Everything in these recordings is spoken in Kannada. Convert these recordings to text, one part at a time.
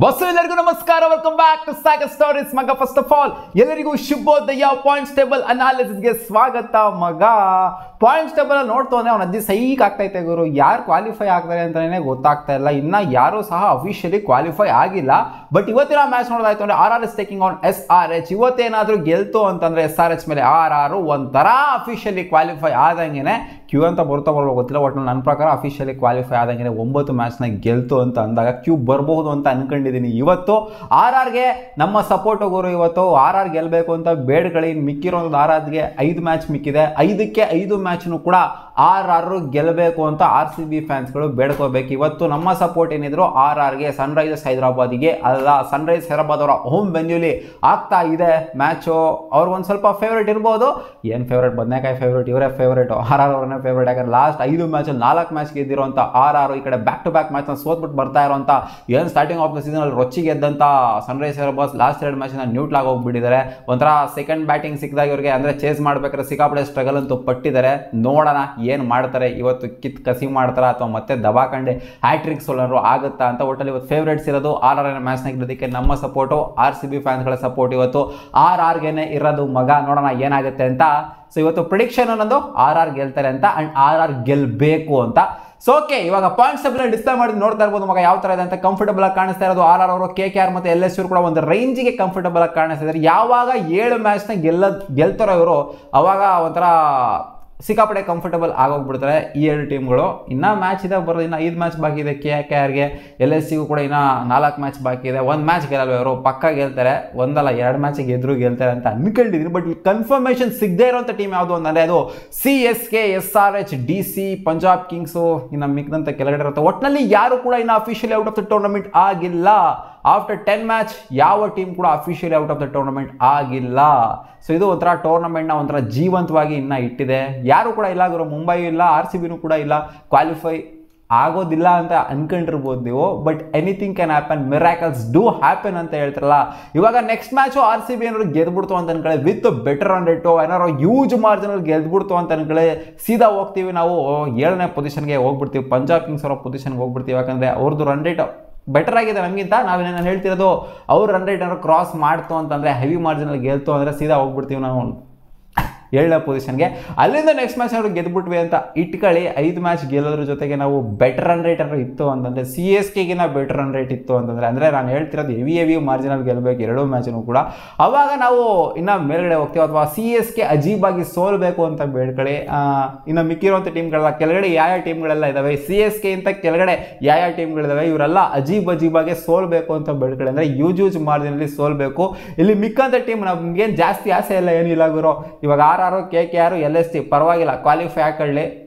ಬಸ್ಸು ಎಲ್ಲರಿಗೂ ನಮಸ್ಕಾರ, welcome back to Sagar stories ಮಗ. ಫಸ್ಟ್ ಆಫ್ ಆಲ್ ಎಲ್ಲರಿಗೂ ಶುಭೋದಯ. ಪಾಯಿಂಟ್ಸ್ ಟೇಬಲ್ ಅನಾಲಿಸಿಸ್ಗೆ ಸ್ವಾಗತ ಮಗ. ಪಾಯಿಂಟ್ಸ್ ಟೇಬಲ್ ನೋಡ್ತು ಅಂದ್ರೆ ಅವ್ನ ಅಜ್ಜಿ ಸೈಕ್ ಆಗ್ತೈತೆ ಗುರು. ಯಾರು ಕ್ವಾಲಿಫೈ ಆಗ್ತಾರೆ ಅಂತಾನೆ ಗೊತ್ತಾಗ್ತಾ ಇಲ್ಲ. ಇನ್ನ ಯಾರು ಸಹ ಅಫಿಷಿಯಲಿ ಕ್ವಾಲಿಫೈ ಆಗಿಲ್ಲ. ಬಟ್ ಇವತ್ತಿನ ಮ್ಯಾಚ್ ನೋಡೋದಾಯ್ತು ಅಂದ್ರೆ RR is taking on SRH. ಇವತ್ತೇನಾದ್ರೂ ಗೆಲ್ತು ಅಂತಂದ್ರೆ SRH ಮೇಲೆ RR ಒಂಥರ ಅಫಿಷಿಯಲಿ ಕ್ವಾಲಿಫೈ ಆದಂಗೆನೆ. ಕ್ಯೂ ಅಂತ ಬರ್ತಾ ಗೊತ್ತಿಲ್ಲ, ಒಟ್ಟು ನನ್ನ ಪ್ರಕಾರ ಅಫಿಷಿಯಲಿ ಕ್ವಾಲಿಫೈ ಆದಂಗೆ 9 ಮ್ಯಾಚ್ನ ಗೆಲ್ತು ಅಂತ ಅಂದಾಗ ಕ್ಯೂ ಬರಬಹುದು ಅಂತ ಅನ್ಕೊಂಡಿದ್ದೀನಿ. ಇವತ್ತು RRಗೆ ನಮ್ಮ ಸಪೋರ್ಟ್ ಗುರು. ಇವತ್ತು RR ಗೆಲ್ಲಬೇಕು ಅಂತ ಬೇಡ್ಕೊಳ್ಳಿ. ಮಿಕ್ಕಿರೋದು RRಗೆ 5 ಮ್ಯಾಚ್ ಮಿಕ್ಕಿದೆ. 5ಕ್ಕೆ 5 ಮ್ಯಾಚ್ನು ಕೂಡ RR ಗೆಲ್ಲಬೇಕು ಅಂತ RCB ಫ್ಯಾನ್ಸ್ಗಳು ಬೇಡ್ಕೋಬೇಕು. ಇವತ್ತು ನಮ್ಮ ಸಪೋರ್ಟ್ ಏನಿದ್ರು RRಗೆ, ಸನ್ರೈಸರ್ಸ್ ಹೈದರಾಬಾದಿಗೆ ಅಲ್ಲ, ಸನ್ರೈಸ್ ಹೈದರಾಬಾದ್ ಅವರ ಹೋಮ್ ವೆನ್ಯೂಲಿ ಆಗ್ತಾ ಇದೆ ಮ್ಯಾಚು. ಅವ್ರಿಗೊಂದು ಸ್ವಲ್ಪ ಫೇವ್ರೇಟ್ ಇರ್ಬೋದು. ಏನು ಫೇವ್ರೇಟ್, ಬದನೇಕಾಯಿ ಫೇವ್ರೇಟ್, ಇವರೇ ಫೇವ್ರೇಟು. RR ಅವ್ರನ್ನೇ ಫೇವ್ರೇಟ್. ಯಾಕಂದ್ರೆ ಲಾಸ್ಟ್ 5 ಮ್ಯಾಚಲ್ಲಿ 4 ಮ್ಯಾಚ್ ಗೆದ್ದಿರೋಂಥ RR ಈ ಕಡೆ ಬ್ಯಾಕ್ ಟು ಬ್ಯಾಕ್ ಮ್ಯಾಚ್ನ ಸೋತ್ಬಿಟ್ಟು ಬರ್ತಾ ಇರೋಂಥ, ಏನು ಸ್ಟಾರ್ಟಿಂಗ್ ಆಫ್ ದ ಸೀಸನ್ ಅಲ್ಲಿ ರೊಚ್ಚಿ ಗೆದ್ದಂಥ ಸನ್ರೈಸ್ ಹೈದರಾಬಾದ್ ಲಾಸ್ಟ್ 2 ಮ್ಯಾಚ್ನ ನ್ಯೂಟ್ಲ್ ಆಗಿ ಹೋಗ್ಬಿಟ್ಟಿದ್ದಾರೆ. ಒಂಥರ ಸೆಕೆಂಡ್ ಬ್ಯಾಟಿಂಗ್ ಸಿಕ್ಕಿದಾಗ ಇವ್ರಿಗೆ ಅಂದರೆ ಚೇಸ್ ಮಾಡ್ಬೇಕಾದ್ರೆ ಸಿಕ್ಕಾಪಟ್ಟೆ ಸ್ಟ್ರಗಲ್ ಅಂತೂ ಪಟ್ಟಿದ್ದಾರೆ. ನೋಡೋಣ ಏನು ಮಾಡ್ತಾರೆ ಇವತ್ತು. ಕಿತ್ ಕಸಿ ಮಾಡ್ತಾರ ಅಥವಾ ಮತ್ತೆ ದಬಾಕಂಡೆ ಹ್ಯಾಟ್ರಿಕ್ ಸೋಲರು ಆಗುತ್ತಾ ಅಂತ. ಒಟ್ಟಲ್ಲಿ ಇವತ್ತು ಫೇವ್ರೇಟ್ಸ್ ಇರೋದು RR ಮ್ಯಾಚ್ನ ಗೆಲ್ಲೋದಕ್ಕೆ ನಮ್ಮ ಸಪೋರ್ಟು, RCB ಫ್ಯಾನ್ಸ್ಗಳ ಸಪೋರ್ಟ್ ಇವತ್ತು RRಗೆನೆ ಇರೋದು ಮಗ. ನೋಡೋಣ ಏನಾಗುತ್ತೆ ಅಂತ. ಸೊ ಇವತ್ತು ಪ್ರಿಡಿಕ್ಷನ್ ಅನ್ನೋದು RR ಗೆಲ್ತಾರೆ ಅಂತ, ಅಂಡ್ RR ಗೆಲ್ಲಬೇಕು ಅಂತ. ಸೊ ಓಕೆ, ಇವಾಗ ಪಾಯಿಂಟ್ಸ್ ಟೇಬಲ್ ಡಿಸ್ಪ್ಲೇ ಮಾಡಿ ನೋಡ್ತಾ ಇರ್ಬೋದು ಮಗ ಯಾವ ತರ ಇದೆ ಅಂತ. ಕಂಫರ್ಟಬಲ್ ಆಗಿ ಕಾಣಿಸ್ತಾ ಇರೋದು RR ಅವರು, KKR ಮತ್ತೆ LSU ಕೂಡ ಒಂದು ರೇಂಜಿಗೆ ಕಂಫರ್ಟಬಲ್ ಆಗಿ ಕಾಣಿಸ್ತಾ ಇದ್ದಾರೆ. ಯಾವಾಗ 7 ಮ್ಯಾಚ್ನ ಗೆಲ್ತಾರೋ ಇವರು, ಅವಾಗ ಒಂಥರ ಸಿಕ್ಕಾಪಟ್ಟೆ ಕಂಫರ್ಟಬಲ್ ಆಗೋಗ್ಬಿಡ್ತಾರೆ ಈ 2 ಟೀಮ್ಗಳು. ಇನ್ನೂ ಮ್ಯಾಚ್ ಇದೆ ಬರೋದು, ಇನ್ನು 5 ಮ್ಯಾಚ್ ಬಾಕಿ ಇದೆ. KKRಗೆ, LSU ಕೂಡ ಇನ್ನೂ 4 ಮ್ಯಾಚ್ ಬಾಕಿ ಇದೆ. 1 ಮ್ಯಾಚ್ ಗೆಲ್ಲಲ್ವ ಇವರು, ಪಕ್ಕ ಗೆಲ್ತಾರೆ. ಒಂದಲ್ಲ 2 ಮ್ಯಾಚ್ ಗೆದ್ರು ಗೆಲ್ತಾರೆ ಅಂತ ಅನ್ಕೊಂಡಿದ್ದೀನಿ. ಬಟ್ ಕನ್ಫರ್ಮೇಷನ್ ಸಿಗದೆ ಇರೋಂಥ ಟೀಮ್ ಯಾವುದು ಅಂತಂದರೆ ಅದು CSK, SRH, DC, Punjab Kings, ಇನ್ನು ಮಿಕ್ಕಿದಂಥ ಕೆಳಗಡೆ ಇರುತ್ತೆ. ಒಟ್ಟಿನಲ್ಲಿ ಯಾರು ಕೂಡ ಇನ್ನು officially out of the tournament ಆಗಿಲ್ಲ. ಆಫ್ಟರ್ 10 ಮ್ಯಾಚ್ ಯಾವ ಟೀಮ್ ಕೂಡ officially out of the tournament ಆಗಿಲ್ಲ. ಸೊ ಇದು ಒಂಥರ ಟೂರ್ನಮೆಂಟ್ನ ಒಂಥರ ಜೀವಂತವಾಗಿ ಇನ್ನೂ ಇಟ್ಟಿದೆ. ಯಾರು ಕೂಡ ಇಲ್ಲ ಗುರು. ಮುಂಬೈ ಇಲ್ಲ, RCBನೂ ಕೂಡ ಇಲ್ಲ, ಕ್ವಾಲಿಫೈ ಆಗೋದಿಲ್ಲ ಅಂತ ಅನ್ಕೊಂಡಿರ್ಬೋದು ನೀವು. But anything can happen, miracles do happen ಅಂತ ಹೇಳ್ತಾರಲ್ಲ. ಇವಾಗ ನೆಕ್ಸ್ಟ್ ಮ್ಯಾಚು RCB ಏನಾದ್ರು ಗೆದ್ಬಿಡ್ತು ಅಂತ ಅನ್ಕೊಳ್ಳಿ, ವಿತ್ ಬೆಟರ್ ರನ್ ರೇಟು, ಏನಾದ್ರು ಹ್ಯೂಜ್ ಮಾರ್ಜಿನಲ್ಲಿ ಗೆದ್ಬಿಡ್ತು ಅಂತ ಅನ್ಕೊಳ್ಳಿ, ಸೀದಾ ಹೋಗ್ತೀವಿ ನಾವು 7ನೇ ಪೊಸಿಷನ್ಗೆ ಹೋಗ್ಬಿಡ್ತೀವಿ. ಪಂಜಾಬ್ ಕಿಂಗ್ಸ್ ಅವರ ಪೊಸಿಷನ್ಗೆ ಹೋಗ್ಬಿಡ್ತೀವಿ. ಯಾಕಂದರೆ ಅವ್ರದ್ದು ರನ್ ರೇಟ್ ಬೆಟರ್ ಆಗಿದೆ ನಮಗಿಂತ. ನಾನು ಹೇಳ್ತಿರೋದು ಅವ್ರ ರನ್ ರೇಟ್ ಏನಾದ್ರು ಕ್ರಾಸ್ ಮಾಡ್ತು ಅಂತಂದರೆ, ಹೆವಿ ಮಾರ್ಜಿನಲ್ಲಿ ಗೆಲ್ತು ಅಂದರೆ ಸೀದಾ ಹೋಗ್ಬಿಡ್ತೀವಿ ನಾವು 7ನೇ ಪೊಸಿಷನ್ಗೆ. ಅಲ್ಲಿಂದ ನೆಕ್ಸ್ಟ್ ಮ್ಯಾಚ್ ನಾವು ಗೆದ್ಬಿಟ್ವಿ ಅಂತ ಇಟ್ಕೊಳ್ಳಿ. 5 ಮ್ಯಾಚ್ ಗೆಲ್ಲೋದ್ರ ಜೊತೆಗೆ ನಾವು ಬೆಟರ್ ರನ್ ರೇಟ್ ಏನಾದ್ರು ಇತ್ತು ಅಂತಂದರೆ, CSKಗಿನ ಬೆಟರ್ ರನ್ ರೇಟ್ ಇತ್ತು ಅಂತಂದರೆ, ಅಂದರೆ ನಾನು ಹೇಳ್ತಿರೋದು ಹೆವಿ ಮಾರ್ಜಿನಲ್ಲಿ ಗೆಲ್ಲಬೇಕು 2 ಮ್ಯಾಚನ್ನು ಕೂಡ. ಅವಾಗ ನಾವು ಇನ್ನು ಮೇಲ್ಗಡೆ ಹೋಗ್ತೀವಿ. ಅಥವಾ CSK ಅಜೀಬಾಗಿ ಸೋಲ್ಬೇಕು ಅಂತ ಬೇಡ್ಕೊಳ್ಳಿ. ಇನ್ನು ಮಿಕ್ಕಿರುವಂಥ ಟೀಮ್ಗಳೆಲ್ಲ ಕೆಳಗಡೆ ಯಾವ ಟೀಮ್ಗಳೆಲ್ಲ ಇದ್ದಾವೆ, CSK ಇಂಥ ಕೆಳಗಡೆ ಯಾವ ಟೀಮ್ಗಳಿದ್ದಾವೆ, ಇವರೆಲ್ಲ ಅಜೀಬಾಗೆ ಸೋಲ್ಬೇಕು ಅಂತ ಬೇಡ್ಕೊಳ್ಳಿ. ಅಂದರೆ ಯೂಜ್ ಮಾರ್ಜಿನಲ್ಲಿ ಸೋಲ್ಬೇಕು. ಇಲ್ಲಿ ಮಿಕ್ಕಂಥ ಟೀಮ್ ನಮ್ಗೇನು ಜಾಸ್ತಿ ಆಸೆ ಇಲ್ಲ, ಏನಿಲ್ಲ ಗುರು. ಇವಾಗ RR, KKR, LST ಪರವಾಗಿಲ್ಲ, ಕ್ವಾಲಿಫೈ ಹಾಕೊಳ್ಳಿ.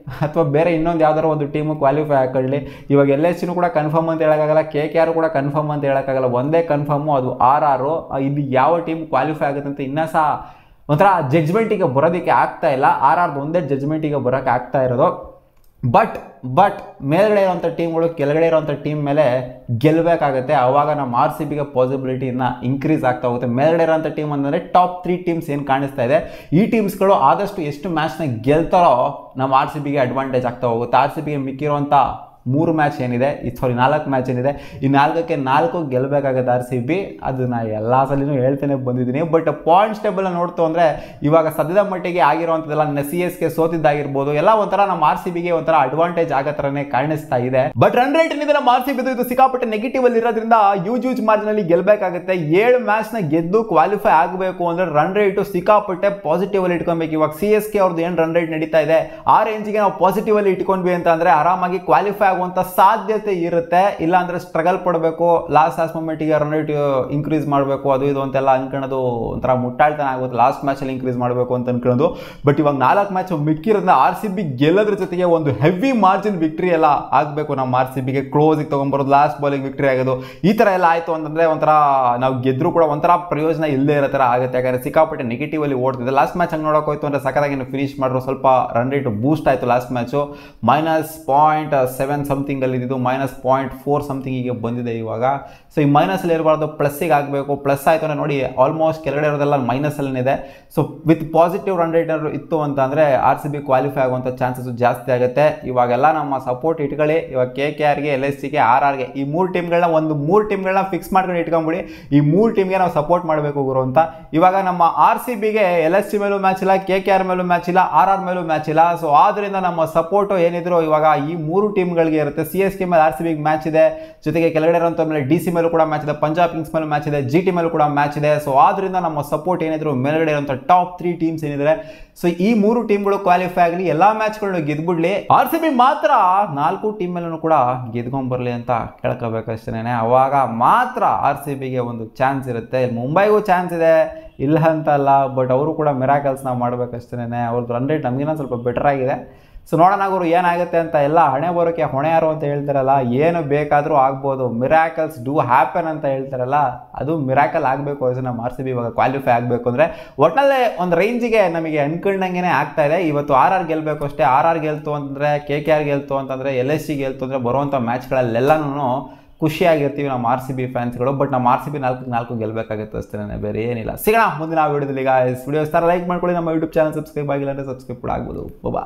ಅಥವಾ ಬೇರೆ ಇನ್ನೊಂದು ಯಾವ್ದಾರು ಒಂದು ಟೀಮು ಕ್ವಾಲಿಫೈ ಹಾಕೊಳ್ಳಿ. ಇವಾಗ LSTನೂ ಕೂಡ ಕನ್ಫರ್ಮ್ ಅಂತ ಹೇಳೋಕ್ಕಾಗಲ್ಲ, KKR ಕೂಡ ಕನ್ಫರ್ಮ್ ಅಂತ ಹೇಳೋಕ್ಕಾಗಲ್ಲ. ಒಂದೇ ಕನ್ಫರ್ಮು, ಅದು RR. ಇಲ್ಲಿ ಯಾವ ಟೀಮ್ ಕ್ವಾಲಿಫೈ ಆಗುತ್ತೆ ಅಂತ ಇನ್ನೂ ಸಹ ಒಂಥರ ಜಡ್ಜ್ಮೆಂಟಿಗೆ ಬರೋದಕ್ಕೆ ಆಗ್ತಾ ಇಲ್ಲ. RRದು ಒಂದೇ ಜಡ್ಜ್ಮೆಂಟಿಗೆ ಬರೋಕ್ಕೆ ಆಗ್ತಾ ಇರೋದು. ಬಟ್ ಮೇಲ್ಗಡೆ ಇರೋಂಥ ಟೀಮ್ಗಳು ಕೆಳಗಡೆ ಇರೋಂಥ ಟೀಮ್ ಮೇಲೆ ಗೆಲ್ಲಬೇಕಾಗತ್ತೆ. ಆವಾಗ ನಮ್ಮ RCBಗೆ ಪಾಸಿಬಿಲಿಟಿ ಇನ್ನು ಇನ್ಕ್ರೀಸ್ ಆಗ್ತಾ ಹೋಗುತ್ತೆ. ಮೇಲ್ಗಡೆ ಇರೋಂಥ ಟೀಮ್ ಅಂದರೆ ಟಾಪ್ 3 ಟೀಮ್ಸ್ ಏನು ಕಾಣಿಸ್ತಾ ಇದೆ, ಈ ಟೀಮ್ಸ್ಗಳು ಆದಷ್ಟು ಎಷ್ಟು ಮ್ಯಾಚ್ನ ಗೆಲ್ತಾರೋ ನಮ್ಮ RCBಗೆ ಅಡ್ವಾಂಟೇಜ್ ಆಗ್ತಾ ಹೋಗುತ್ತೆ. RCBಗೆ ಮಿಕ್ಕಿರುವಂಥ 3 ಮ್ಯಾಚ್ ಏನಿದೆ, 4 ಮ್ಯಾಚ್ ಏನಿದೆ, ಈ 4ಕ್ಕೆ 4 ಗೆಲ್ಲಬೇಕಾಗತ್ತೆ RCB. ಅದು ನಾನು ಎಲ್ಲ ಸಲಿನೂ ಹೇಳ್ತೇನೆ ಬಂದಿದ್ದೀನಿ. ಬಟ್ ಪಾಯಿಂಟ್ಸ್ ಟೇಬಲ್ ನೋಡ್ತು ಅಂದರೆ ಇವಾಗ ಸದ್ಯದ ಮಟ್ಟಿಗೆ ಆಗಿರುವಂಥದ್ದೆಲ್ಲ CSK ಸೋತಿದ್ದಾಗಿರ್ಬೋದು, ಎಲ್ಲ ಒಂಥರ ನಮ್ಮ RCBಗೆ ಒಂಥರ ಅಡ್ವಾಂಟೇಜ್ ಆಗೋ ಥರನೇ ಕಾಣಿಸ್ತಾ ಇದೆ. ಬಟ್ ರನ್ ರೇಟ್ ಏನಿದೆ ನಮ್ಮ RCB ಇದು ಸಿಕ್ಕಾಪಟ್ಟೆ ನೆಗೆಟಿವ್ ಅಲ್ಲಿ ಇರೋದ್ರಿಂದ ಯೂಜ್ ಮಾರ್ಜಿನಲ್ಲಿ ಗೆಲ್ಲಬೇಕಾಗುತ್ತೆ. 7 ಮ್ಯಾಚ್ನ ಗೆದ್ದು ಕ್ವಾಲಿಫೈ ಆಗಬೇಕು ಅಂದರೆ ರನ್ ರೇಟು ಸಿಕ್ಕಾಪಟ್ಟೆ ಪಾಸಿಟಿವ್ ಅಲ್ಲಿ ಇಟ್ಕೊಬೇಕು. ಇವಾಗ CSK ಅವ್ರದ್ದು ಏನು ರನ್ ರೇಟ್ ನಡೀತಾ ಇದೆ, ಆ ರೇಂಜಿಗೆ ನಾವು ಪಾಸಿಟಿವ್ ಅಲ್ಲಿ ಇಟ್ಕೊಂಡ್ವಿ ಅಂತ ಅಂದರೆ ಆರಾಮಾಗಿ ಕ್ವಾಲಿಫೈ ಆಗುವಂಥ ಸಾಧ್ಯತೆ ಇರುತ್ತೆ. ಇಲ್ಲ ಅಂದರೆ ಸ್ಟ್ರಗಲ್ ಪಡಬೇಕು, ಲಾಸ್ಟ್ ಮೂಮೆಂಟಿಗೆ ರನ್ ರೇಟ್ ಇನ್ಕ್ರೀಸ್ ಮಾಡಬೇಕು, ಅದು ಇದು ಅಂತೆಲ್ಲ ಅನ್ಕೊಳ್ಳೋದು ಒಂಥರ ಮುಟ್ಟಾಳ್ತನ ಆಗುತ್ತೆ. ಲಾಸ್ಟ್ ಮ್ಯಾಚಲ್ಲಿ ಇನ್ಕ್ರೀಸ್ ಮಾಡಬೇಕು ಅಂತ ಅನ್ಕೊಳ್ಳೋದು. ಬಟ್ ಇವಾಗ 4 ಮ್ಯಾಚ್ ಮಿಕ್ಕಿರೋದ್ರಿಂದ RCB ಗೆಲ್ಲೋದ್ರ ಜೊತೆಗೆ ಒಂದು ಹೆವಿ ಮಾರ್ಜಿನ್ ವಿಕ್ಟ್ರಿ ಎಲ್ಲ ಆಗಬೇಕು. ನಮ್ಮ RCBಗೆ ಕ್ಲೋಸಿಗೆ ತೊಗೊಂಬರೋದು, ಲಾಸ್ಟ್ ಬಾಲಿಗೆ ವಿಕ್ಟ್ರಿ ಆಗೋದು, ಈ ಥರ ಎಲ್ಲ ಆಯಿತು ಅಂತಂದರೆ ಒಂಥರ ನಾವು ಗೆದ್ದರೂ ಕೂಡ ಒಂಥರ ಪ್ರಯೋಜನ ಇಲ್ಲದೆ ಇರೋ ಥರ ಆಗುತ್ತೆ. ಯಾಕಂದರೆ ಸಿಕ್ಕಾಪಟ್ಟೆ ನೆಗೆಟಿವ್ ಅಲ್ಲಿ ಓಡ್ತಿದೆ. ಲಾಸ್ಟ್ ಮ್ಯಾಚ್ ಹಂಗೆ ನೋಡೋಕೆ ಹೋಯ್ತು ಅಂದರೆ ಸಖತ್ತಾಗಿ ಫಿನಿಶ್ ಮಾಡಿದ್ರು, ಸ್ವಲ್ಪ ರನ್ ರೇಟ್ ಬೂಸ್ಟ್ ಆಯಿತು. ಲಾಸ್ಟ್ ಮ್ಯಾಚು -0.7 ಸಮಥಿಂಗಲ್ಲಿ ಇದ್ದಿದ್ದು -0.4 ಸಮಥಿಂಗಿಗೆ ಬಂದಿದೆ ಇವಾಗ. ಸೊ ಈ ಮೈನಸಲ್ಲಿ ಇರಬಾರ್ದು, ಪ್ಲಸ್ಸಿಗೆ ಆಗಬೇಕು. ಪ್ಲಸ್ ಆಯಿತು ಅಂದರೆ ನೋಡಿ ಆಲ್ಮೋಸ್ಟ್ ಕೆಳಗಡೆ ಇರೋದೆಲ್ಲ ಮೈನಸಲ್ಲಿದೆ. So with positive run rate ಇತ್ತು ಅಂತಂದರೆ RCB ಕ್ವಾಲಿಫೈ ಆಗುವಂಥ ಚಾನ್ಸಸ್ ಜಾಸ್ತಿ ಆಗುತ್ತೆ. ಇವಾಗೆಲ್ಲ ನಮ್ಮ ಸಪೋರ್ಟ್ ಇಟ್ಕೊಳ್ಳಿ. ಇವಾಗ KKRಗೆ, LSCಗೆ, RRಗೆ ಈ 3 ಟೀಮ್ಗಳನ್ನ ಮೂರು ಟೀಮ್ಗಳನ್ನ ಫಿಕ್ಸ್ ಮಾಡ್ಕೊಂಡು ಇಟ್ಕೊಂಡ್ಬಿಡಿ. ಈ 3 ಟೀಮ್ಗೆ ನಾವು ಸಪೋರ್ಟ್ ಮಾಡಬೇಕು ಗುರು ಅಂತ. ಇವಾಗ ನಮ್ಮ RCBಗೆ LSC ಮೇಲೂ ಮ್ಯಾಚ್ ಇಲ್ಲ, KKR ಮೇಲೂ ಮ್ಯಾಚ್ ಇಲ್ಲ, RR ಮೇಲೂ ಮ್ಯಾಚ್ ಇಲ್ಲ. ಸೊ ಆದ್ದರಿಂದ ನಮ್ಮ ಸಪೋರ್ಟು ಏನಿದ್ರು ಇವಾಗ ಈ 3 ಟೀಮ್ಗಳಿಗೆ ಇರುತ್ತೆ. CSK ಮೇಲೆ RCBಗೆ ಮ್ಯಾಚ್ ಇದೆ, ಜೊತೆಗೆ ಕೆಳಗಡೆ ಇರುವಂಥ ಮೇಲೆ DC ಮೇಲೂ ಕೂಡ ಮ್ಯಾಚ್ ಇದೆ, ಪಂಜಾಬ್ ಕಿಂಗ್ಸ್ ಮೇಲೂ ಮ್ಯಾಚ್ ಇದೆ, GT ಮೇಲೂ ಕೂಡ ಮ್ಯಾಚ್ ಇದೆ. ಸೊ ಆದ್ದರಿಂದ ನಮ್ಮ ಸಪೋರ್ಟ್ ಏನಿದ್ರು ಮೇಲ್ಗಡೆ ಇರುವಂಥ ಟಾಪ್ 3 ಟೀಮ್ಸ್ ಏನಿದ್ರೆ, ಸೊ ಈ 3 ಟೀಮ್ಗಳು ಕ್ವಾಲಿಫೈ ಆಗಲಿ, ಎಲ್ಲ ಮ್ಯಾಚ್ಗಳನ್ನು ಗೆದ್ಬಿಡ್ಲಿ. RCB ಮಾತ್ರ 4 ಟೀಮ್ ಮೇಲೂ ಕೂಡ ಗೆದ್ಕೊಂಡ್ಬರ್ಲಿ ಅಂತ ಕೇಳ್ಕೋಬೇಕಷ್ಟೇನೆ. ಅವಾಗ ಮಾತ್ರ RCBಗೆ ಒಂದು ಚಾನ್ಸ್ ಇರುತ್ತೆ. ಮುಂಬೈಗೂ ಚಾನ್ಸ್ ಇದೆ, ಇಲ್ಲ ಅಂತಲ್ಲ, ಬಟ್ ಅವರು ಕೂಡ ಮಿರಾಕಲ್ಸ್ನ ಮಾಡಬೇಕಷ್ಟೇನೆ. ಅವ್ರದ್ದು ರನ್ ರೇಟ್ ನಮಗಿನ ಸ್ವಲ್ಪ ಬೆಟರ್ ಆಗಿದೆ. ಸೊ ನೋಡೋಣ ಗುರು ಏನಾಗುತ್ತೆ ಅಂತ. ಎಲ್ಲ ಹಣೆ ಬರೋಕ್ಕೆ ಹೊಣೆ ಯಾರು ಅಂತ ಹೇಳ್ತಾರಲ್ಲ, ಏನು ಬೇಕಾದರೂ ಆಗ್ಬೋದು, ಮಿರಾಕಲ್ಸ್ ಡೂ ಹ್ಯಾಪನ್ ಅಂತ ಹೇಳ್ತಾರಲ್ಲ, ಅದು ಮಿರಾಕಲ್ ಆಗಬೇಕು. ನಮ್ಮ RCB ಇವಾಗ ಕ್ವಾಲಿಫೈ ಆಗಬೇಕು ಅಂದರೆ ಒಟ್ಟಿನಲ್ಲೇ ಒಂದು ರೇಂಜಿಗೆ ನಮಗೆ ಅನ್ಕೊಂಡಂಗೆ ಆಗ್ತಾ ಇದೆ. ಇವತ್ತು RR ಗೆಲ್ಲಬೇಕು ಅಷ್ಟೇ. RR ಗೆಲ್ತು ಅಂತಂದರೆ, KKR ಗೆಲ್ತು ಅಂತಂದರೆ, LSC ಗೆಲ್ತು ಅಂದರೆ ಬರುವಂಥ ಮ್ಯಾಚ್ಗಳಲ್ಲೆಲ್ಲನೂ ಖುಷಿಯಾಗಿರ್ತೀವಿ ನಮ್ಮ RCB ಫ್ಯಾನ್ಸ್ಗಳು. ಬಟ್ ನಮ್ಮ RCB 4-4 ಗೆಲ್ಲಬೇಕಾಗುತ್ತೆ ಅಷ್ಟೇ, ಬೇರೆ ಏನಿಲ್ಲ. ಸಿಗೋಣ ಮುಂದಿನ ವಿಡಿಯೋದಲ್ಲಿ. ವಿಡಿಯೋ ಇಷ್ಟ ಲೈಕ್ ಮಾಡ್ಕೊಳ್ಳಿ, ನಮ್ಮ ಯೂಟ್ಯೂಬ್ ಚಾನಲ್ ಸಬ್ಸ್ಕ್ರೈಬ್ ಆಗಿಲ್ಲ ಅಂದರೆ ಸಬ್ಸ್ಕ್ರೈಬ್ ಕೂಡ ಆಗ್ಬೋದು. ಬಾಬಾ.